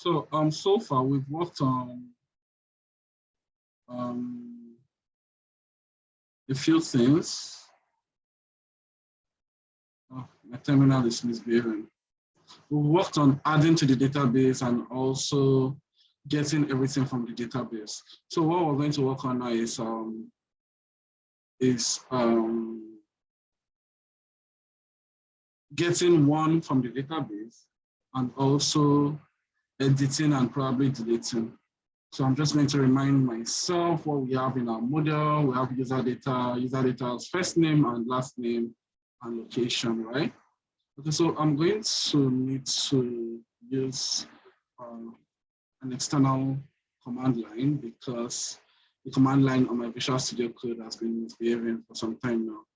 So far we've worked on a few things. Oh, my terminal is misbehaving. We worked on adding to the database and also getting everything from the database. So what we're going to work on now is getting one from the database and also editing and probably deleting. So I'm just going to remind myself what we have in our model. We have user data as first name and last name and location, right? Okay, so I'm going to need to use an external command line because the command line on my Visual Studio Code has been misbehaving for some time now.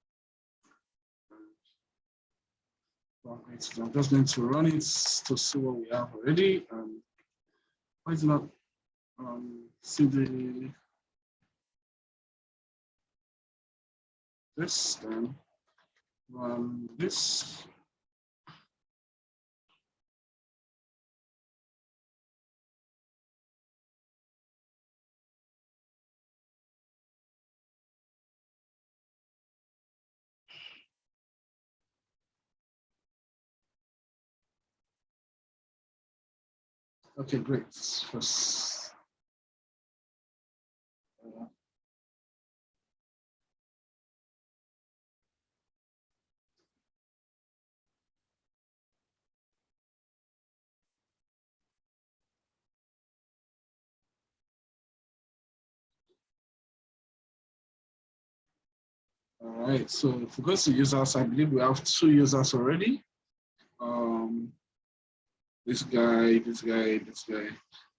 So I'm just going to run it to see what we have already. Why is it not cd this, then run this. Okay, great. All right, so if we go to users, I believe we have 2 users already. This guy.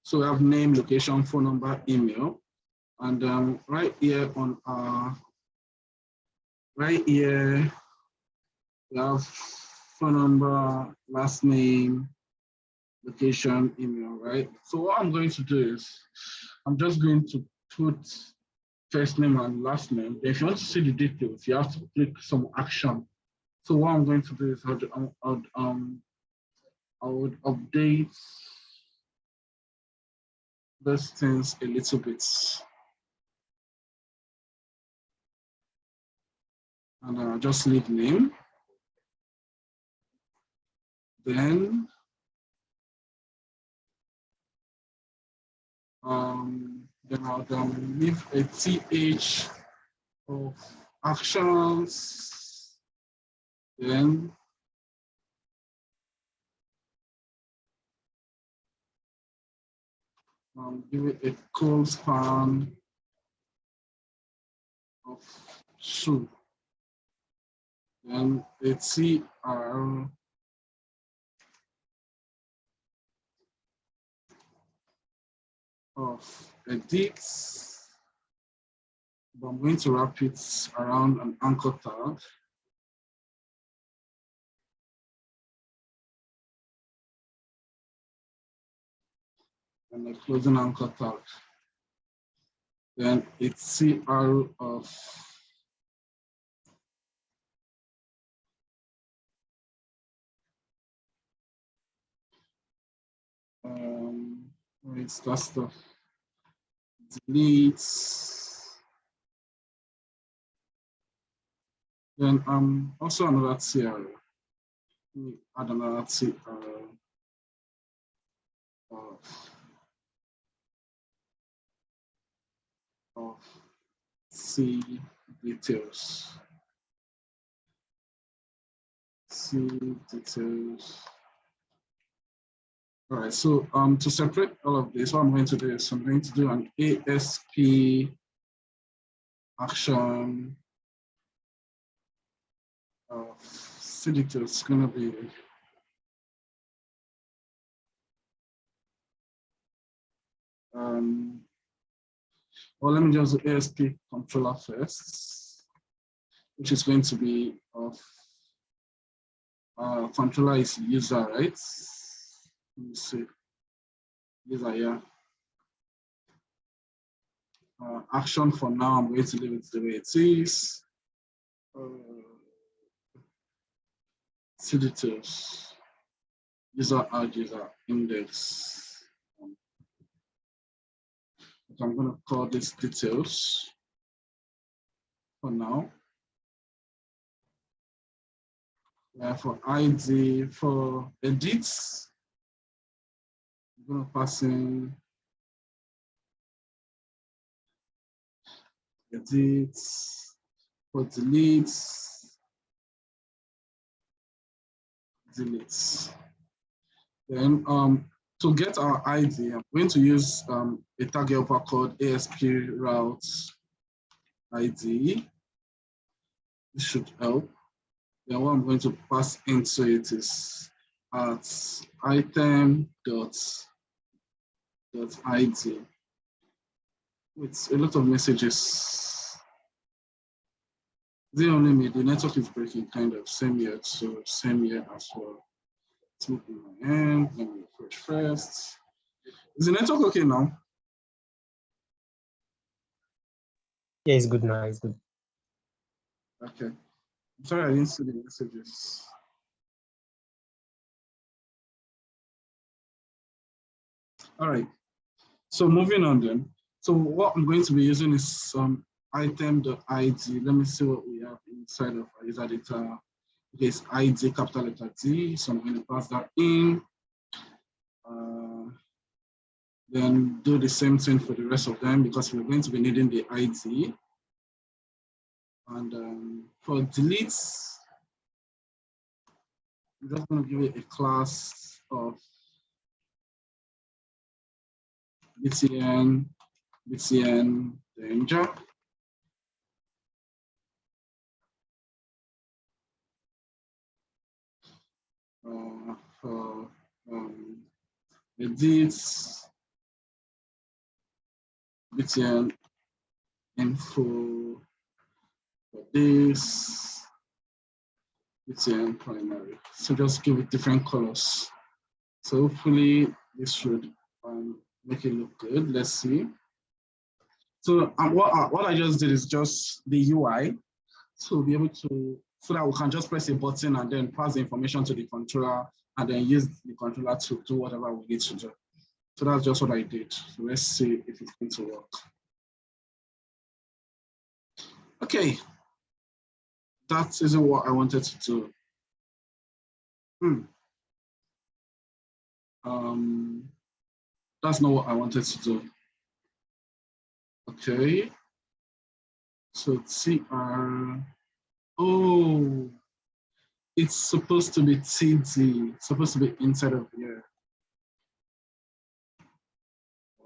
So we have name, location, phone number, email, and right here on right here we have phone number, last name, location, email, right? So what I'm going to do is I'm just going to put first name and last name. If you want to see the details, you have to click some action. So what I'm going to do is I would update those things a little bit. And I'll just leave name. Then I'll leave a th of actions. Then give it a close span of 2. Then a tr of edits. But I'm going to wrap it around an anchor tag. And a closing anchor tag. Then it's CR of it's that stuff. Delete. Then also another CR. Let me add another CR of C details. C details. All right, so to separate all of this, what I'm going to do is I'm going to do an ASP action of C details. It's going to be well, let me just do ASP controller first, which is going to be of controller is user, right? Let me see. User, yeah. Action for now, I'm going to leave it the way it is. C details. User add user index. I'm going to call this details for now. For ID, for edits, I'm going to pass in edits. For deletes, Then to get our ID, I'm going to use a tag helper called ASP routes ID. This should help. Then what I'm going to pass into it is at item.id with a lot of messages. They only me, the network is breaking kind of, same here, so same here as well. Let's move my end, let me refresh first. Is the network okay now? Yeah, it's good now, it's good. Okay. I'm sorry I didn't see the messages. All right. So moving on then. So what I'm going to be using is item.id. Let me see what we have inside of our user data. Okay, it's ID capital letter D. So I'm going to pass that in. Then do the same thing for the rest of them because we're going to be needing the ID. And for deletes, I'm just going to give it a class of BTN danger. For edits, BTN info for this, BTN primary. So just give it different colors. So hopefully this should make it look good. Let's see. So what I just did is just the UI. So be able to, so that we can just press a button and then pass the information to the controller and then use the controller to do whatever we need to do. So that's just what I did. So let's see if it's going to work. Okay, that isn't what I wanted to do. That's not what I wanted to do. Okay, so TR, oh, it's supposed to be TD, it's supposed to be inside of here.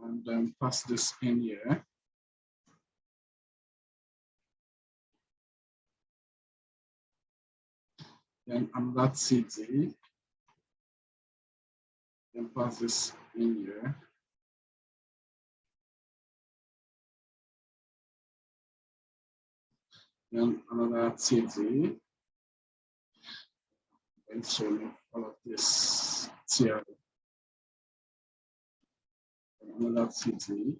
And then pass this in here. Then another TD. Then pass this in here. Then another TD. And so all of this TR. Another TD.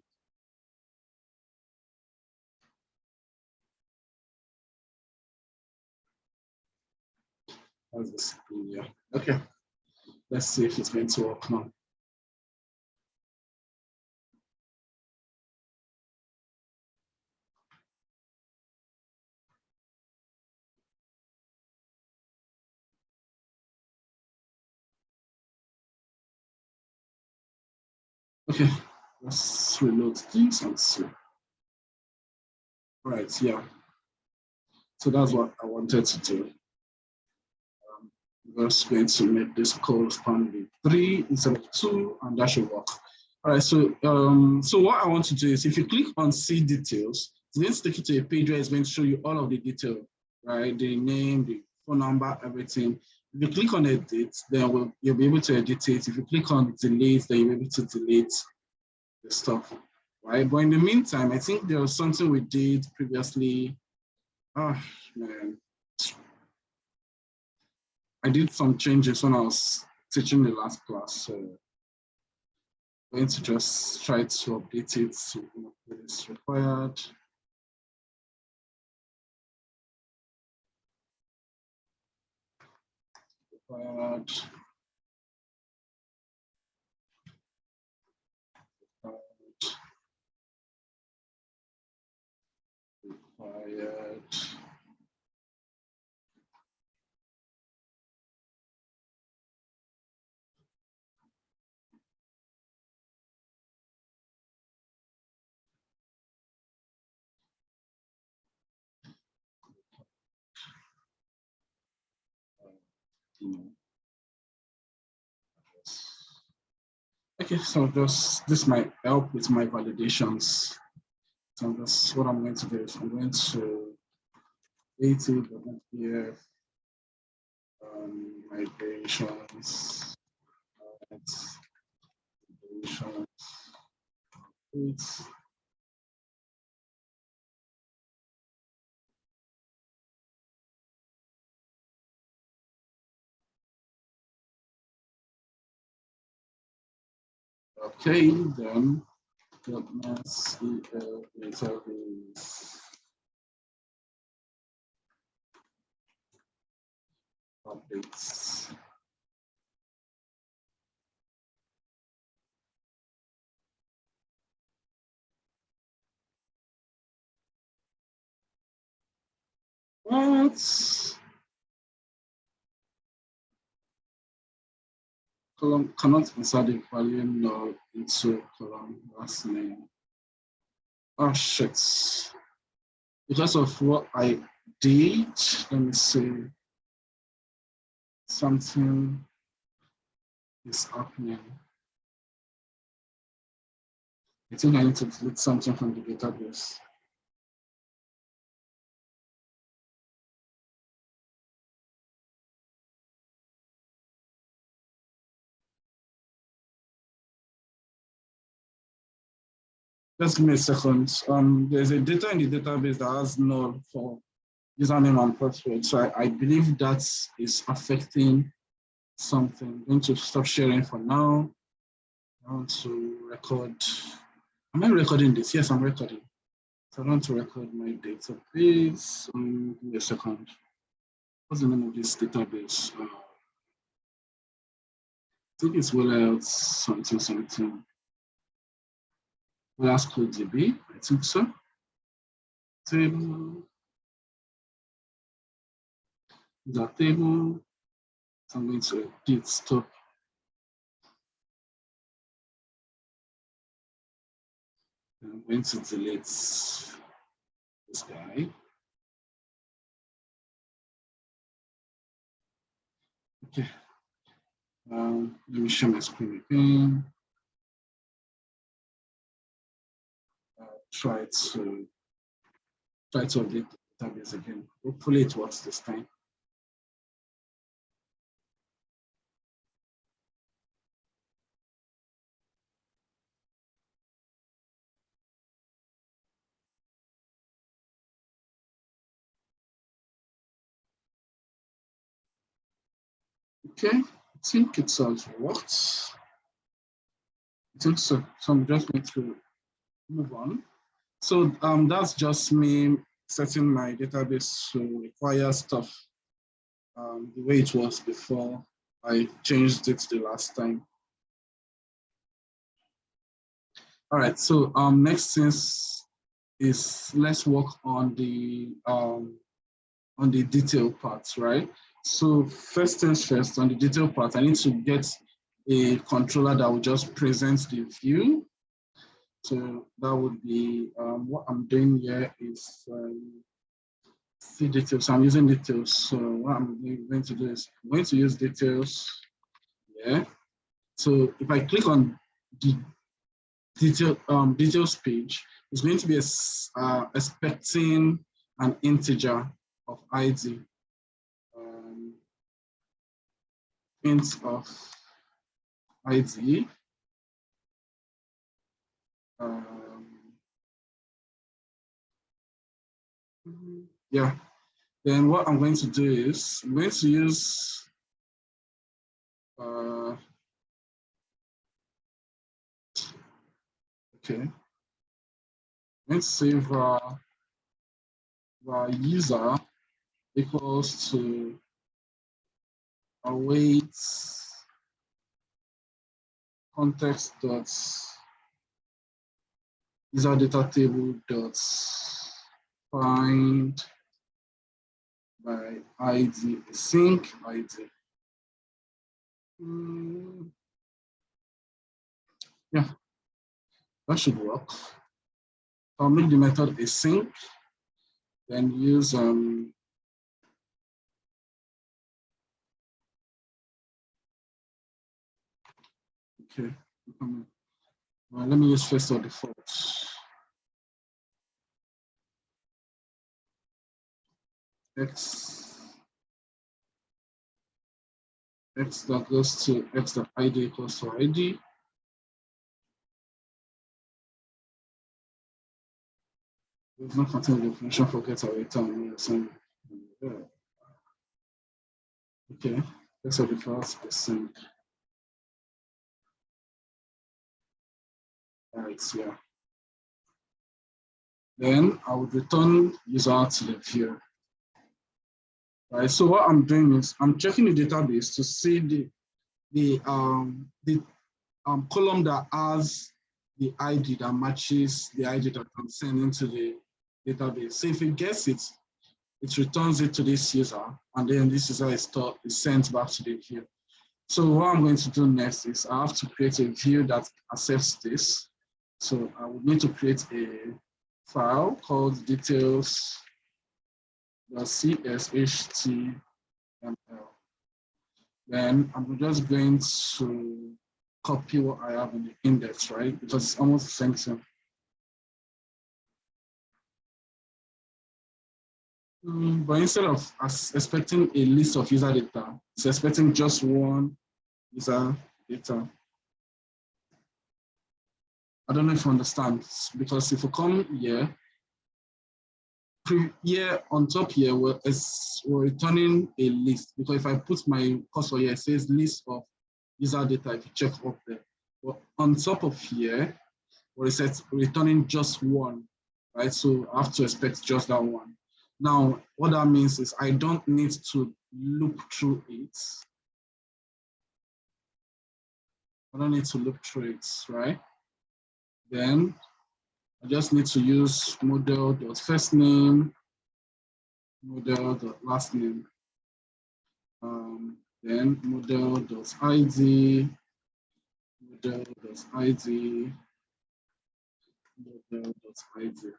That's this in here. Okay, let's see if it's going to work now. Okay, let's reload these and see. All right, yeah. So that's what I wanted to do. I'm just going to make this correspond with 3 instead of 2, and that should work. All right, so so what I want to do is if you click on see details, it's going to take you to a page where it's going to show you all of the detail, right? The name, the phone number, everything. If you click on edit, then you'll be able to edit it. If you click on delete, then you'll be able to delete the stuff, right? But in the meantime, I think there was something we did previously. Oh, man. I did some changes when I was teaching the last class, so I'm going to just try to update it so it's required. Required. email address. Okay, so this might help with my validations. So that's what I'm going to do. I'm going to at.pf migrations, migrations, okay, then .NET database updates. What? Column cannot insert a value null into column last name. Oh shit. Because of what I did, let me see. Something is happening. I think I need to delete something from the database. Just give me a second. There's a data in the database that has null for username and password. So I believe that is affecting something. I'm going to stop sharing for now. I want to record. Am I recording this? Yes, I'm recording. So I want to record my database. Give me a second. What's the name of this database? I think it's Willout something. Willout code DB, I think so. Table. The table. So I'm going to git stop. I'm going to delete this guy. Okay. Let me share my screen again. Try to update the database again. Hopefully it works this time. Okay, I think it has worked. I think so. So I'm just going to move on. So that's just me setting my database to require stuff the way it was before I changed it the last time. All right, so next things is let's work on the detail parts, right? So first things first, on the detail part, I need to get a controller that will just present the view. So that would be what I'm doing here is see details. So I'm using details. So what I'm going to do is I'm going to use details. Yeah. So if I click on the details page, it's going to be expecting an integer of ID. Int of ID. Yeah. Then what I'm going to do is I'm going to use okay. I'm going to save user equals to await context dot user data table dot find by ID sync ID. Yeah, that should work. I'll make the method async, then use Okay. Let me use first or default. X that goes to x dot id equals to id. Does not contain the information for get or return. Okay, that's what the first percent. All right, yeah. Then I would return user to the view. Right. So what I'm doing is I'm checking the database to see the column that has the ID that matches the ID that I'm sending to the database. So if it gets it, it returns it to this user, and then this user is sent back to the view. So what I'm going to do next is I have to create a view that accepts this. So I would need to create a file called details.cshtml. Then I'm just going to copy what I have in the index, right? Because it's almost the same thing. But instead of expecting a list of user data, it's expecting just one user data. I don't know if you understand, because if you come here, on top here, we're returning a list, because if I put my cursor here, it says list of user data, if you check up there. But on top of here, we're returning just one, right? So I have to expect just that one. Now, what that means is I don't need to loop through it. I don't need to loop through it, right? Then I just need to use model.firstname, model.lastname, then model.id, model.id, model.id.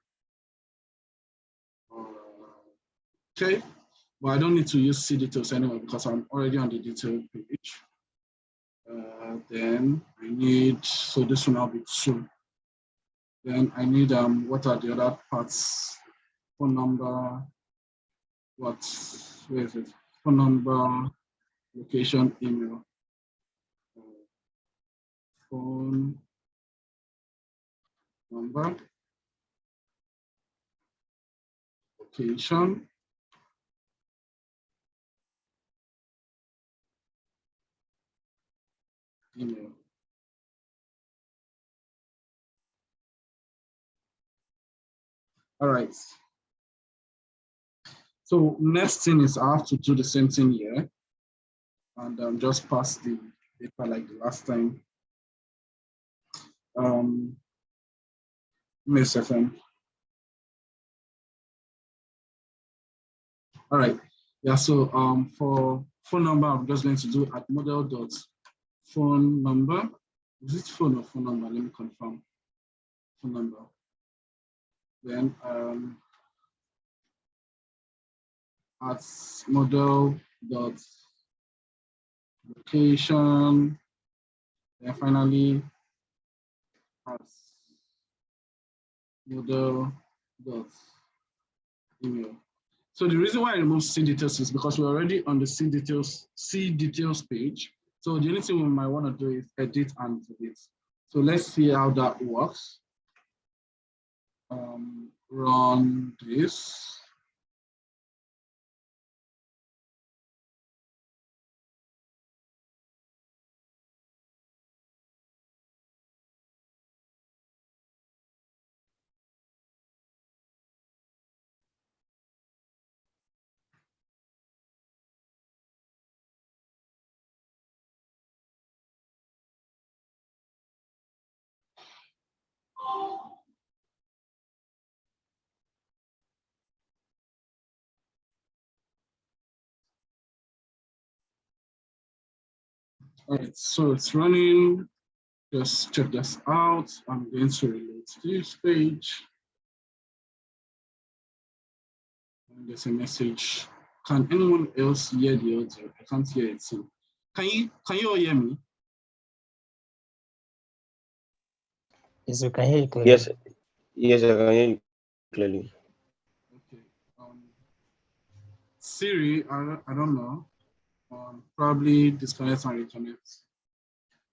Okay, but I don't need to use C details anyway because I'm already on the detail page. Then I need, so this will now be 2. Then I need, what are the other parts? Phone number, where is it? Phone number, location, email. Phone number, location, email. All right. So next thing is I have to do the same thing here and just pass the data like the last time. Give me a second. All right. Yeah, so for phone number, I'm just going to do at model.phone number. Is it phone or phone number? Let me confirm. Phone number. Then at model.location. Then finally at model.email. So the reason why I remove C details is because we're already on the C details page. So the only thing we might want to do is edit and delete. So let's see how that works. Run this. All right, so it's running. Just check this out. I'm going to reload this page. And there's a message. Can anyone else hear the audio? I can't hear it. So can you all hear me? Yes, we can hear you clearly. Yes, yes, I can hear you clearly. Okay. Siri, I don't know. Probably disconnect and reconnect.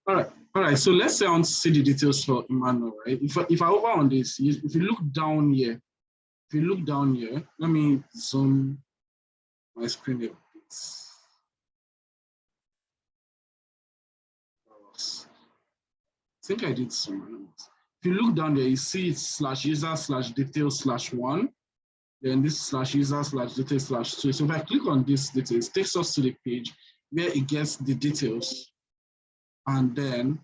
All right. So let's say I want to see the details for Emmanuel, right? If I hover on this, if you look down here, let me zoom my screen a bit. I think I did some. If you look down there, you see it's /user/details/1. Then this /user/details/2. So if I click on this details, it takes us to the page where it gets the details and then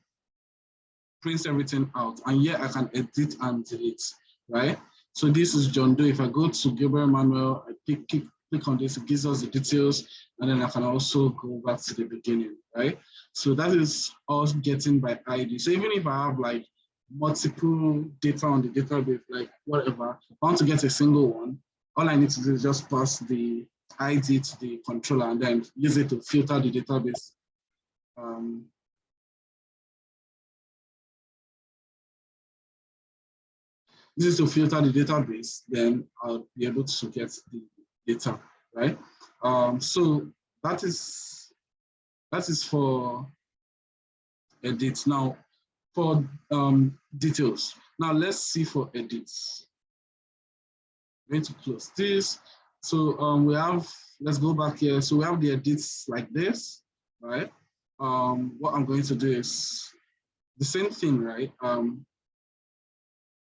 prints everything out. And here I can edit and delete, right? So this is John Doe. If I go to Gabriel Manuel, I click on this, it gives us the details, and then I can also go back to the beginning, right? So that is us getting by ID. So even if I have like multiple data on the database, like whatever, I want to get a single one, all I need to do is just pass the ID to the controller and then use it to filter the database. This is to filter the database, then I'll be able to get the data, right? So that is for edits. Now, for details. Now let's see for edits. I'm going to close this. So let's go back here. So we have the edits like this, right? What I'm going to do is the same thing, right?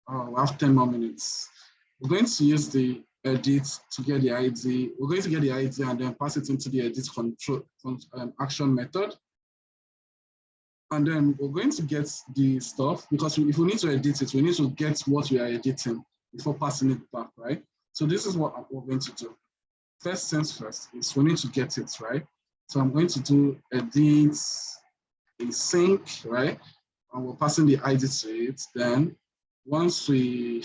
We have 10 more minutes. We're going to use the edit to get the ID. We're going to get the ID and then pass it into the edit control action method. And then we're going to get the stuff because if we need to edit it, we need to get what we are editing before passing it back, right? So this is what we're going to do. First things first is we need to get it, right? So I'm going to do edit async, right? And we're passing the ID to it. Then once we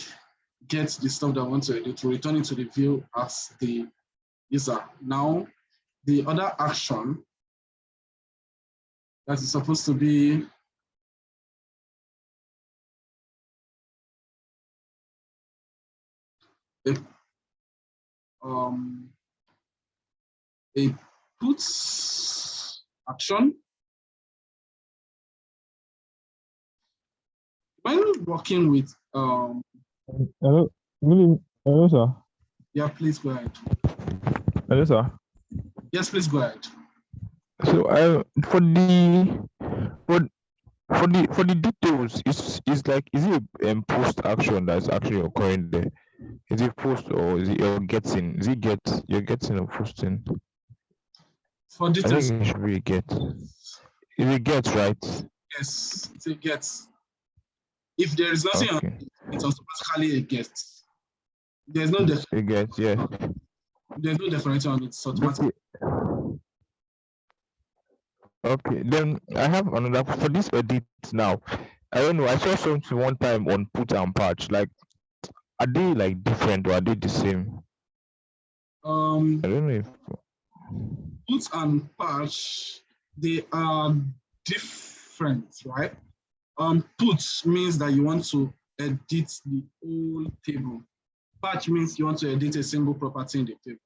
get the stuff that I want to edit, we return it to the view as the user. Now, the other action that is supposed to be a puts action. When working with Hello, hello, sir. yeah, please go ahead. Hello, sir. Yes, please go ahead. So, for the details, is like, is it a post action that's actually occurring there? Is it post or is it you're getting? Is it you're getting or posting? For I details, think it should be a get. Is it get, right? yes, it's a get. If there is nothing on it, it's automatically a get. There's no a get, yeah. There's no definition on it, it's automatic. Okay, then I have another for this edit now. I don't know. I saw something one time on put and patch. Like, are they like different or are they the same? I don't know if put and patch, they are different, right? Put means that you want to edit the whole table. Patch means you want to edit a single property in the table.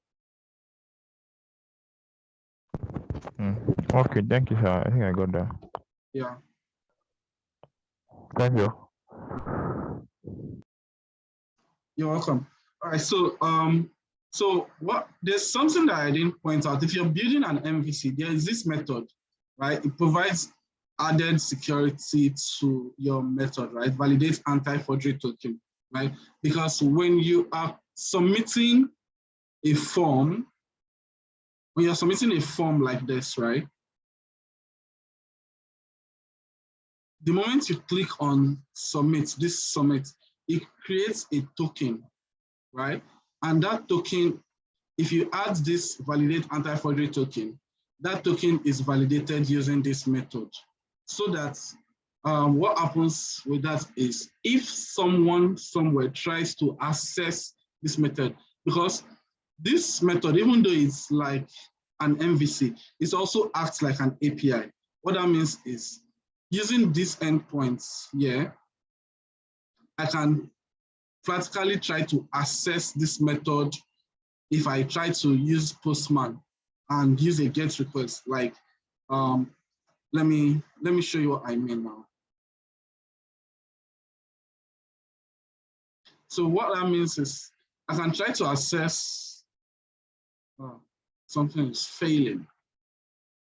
Okay, thank you, sir. I think I got that. Yeah. Thank you. You're welcome. All right, so there's something that I didn't point out. If you're building an MVC, there is this method, right? It provides added security to your method, right? Validates anti-forgery token, right? Because when you are submitting a form, like this, right? The moment you click on submit, it creates a token, right? And that token, if you add this validate anti-forgery token, that token is validated using this method. So that what happens with that is if someone somewhere tries to access this method, because this method, even though it's like an MVC, it also acts like an API. What that means is using these endpoints here, I can practically try to assess this method if I try to use Postman and use a GET request. Like, let me show you what I mean now. So what that means is I can try to assess something is failing.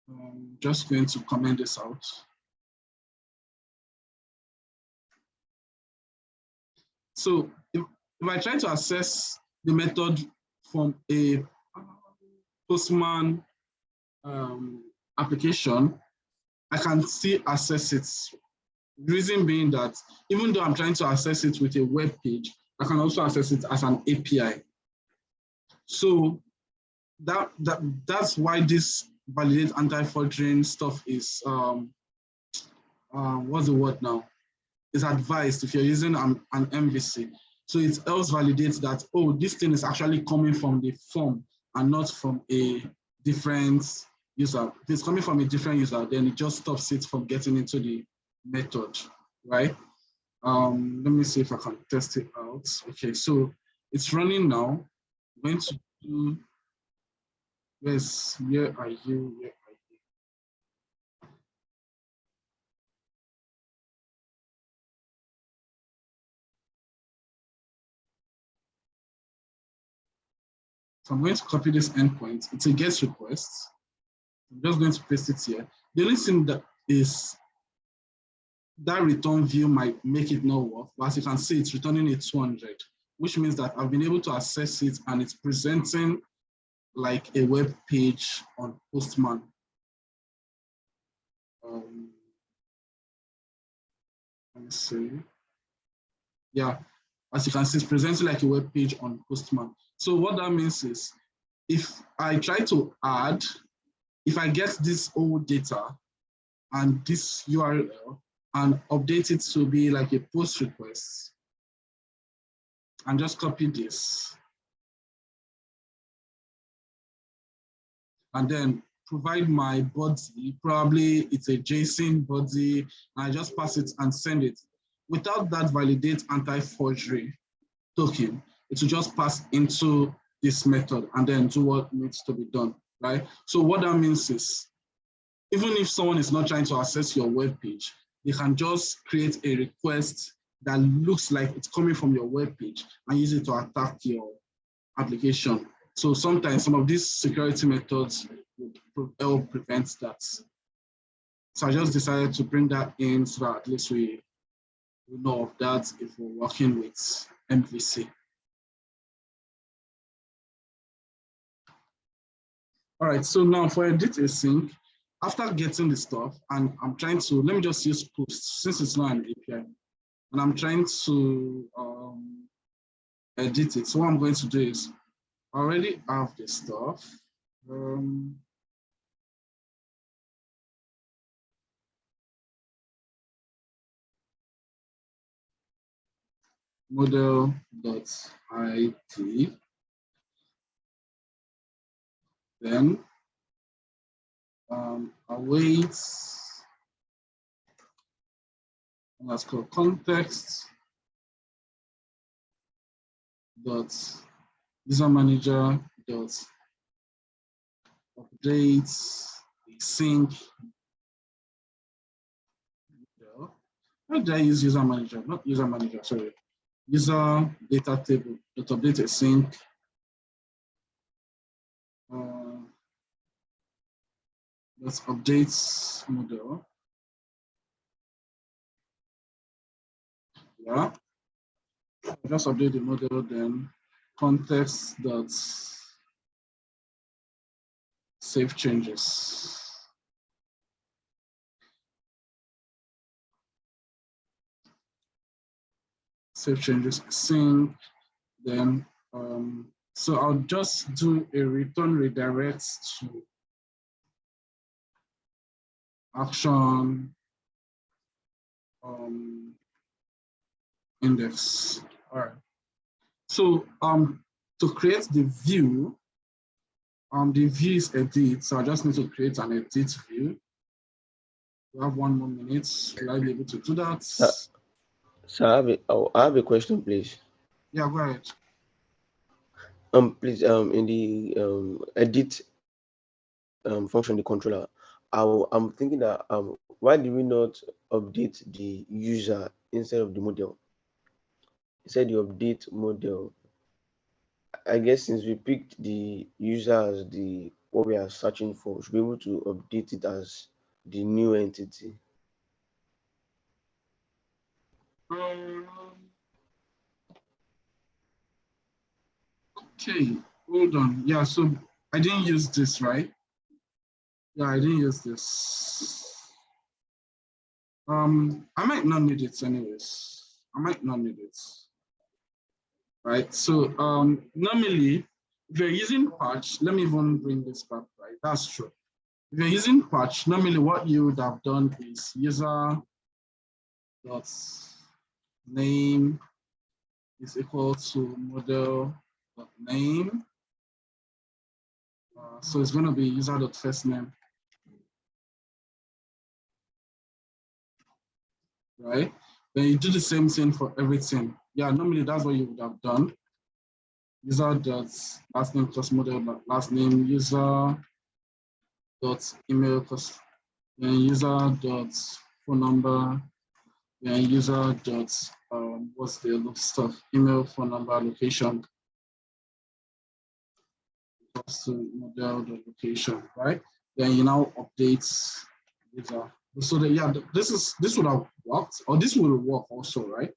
I'm just going to comment this out. So if I try to assess the method from a Postman application, I can still access it. The reason being that even though I'm trying to access it with a web page, I can also access it as an API. So that's why this validate anti-forgery stuff is what's the word now? Is advised if you're using an MVC. So it helps validate that, oh, this thing is actually coming from the form and not from a different user. If it's coming from a different user, then it just stops it from getting into the method, right? Let me see if I can test it out. Okay, so it's running now. I'm going to do, yes, where are you? Where are you? So I'm going to copy this endpoint. It's a GET request. I'm just going to paste it here. The only thing that is that return view might make it not work, but as you can see, it's returning a 200, which means that I've been able to access it and it's presenting like a web page on Postman. Let me see. Yeah, as you can see, it's presenting like a web page on Postman. So what that means is, if I try to add, if I get this old data and this URL and update it to be like a post request, and just copy this, and then provide my body, probably it's a JSON body, and I just pass it and send it. Without that validate anti-forgery token, it will just pass into this method and then do what needs to be done, right? So what that means is, even if someone is not trying to access your web page, they can just create a request that looks like it's coming from your web page and use it to attack your application. So sometimes some of these security methods would help prevent that. So I just decided to bring that in so that at least we know of that if we're working with MVC. All right, so now for edit async, after getting the stuff, and I'm trying to, let me just use post since it's not an API, and I'm trying to edit it. So what I'm going to do is, I already have the stuff. Model.id, then await, let's call context dot user manager dot update async. Why did I use user manager? Not user manager, sorry. User data table dot update async. Let's update model. Yeah. Just update the model, then context dot save changes. Save changes sync. Then so I'll just do a return redirect to action index. All right. So to create the view is edit. So I just need to create an edit view. We have 1 more minute. Will I be able to do that? So I have a question, please. Yeah, go ahead. Please, in the edit function, the controller, I'm thinking that why do we not update the user instead of the model? Instead you update model. I guess since we picked the user as the what we are searching for, we should be able to update it as the new entity. Um, okay, hold on. Yeah, so I didn't use this, right? Yeah, I didn't use this. I might not need it anyways. I might not need it. Right. So normally, if you're using patch, let me even bring this back, right? That's true. If you're using patch, normally what you would have done is user dot name is equal to model dot name. So it's going to be user dot first name, right? Then you do the same thing for everything. Yeah, normally that's what you would have done. User dot last name plus model dot last name, user dot email plus user dot phone number, then user dot what's the other stuff? Email, phone number, location, equals to model dot location, right? Then you now update user. So that, yeah, this would have worked, or this will work also, right?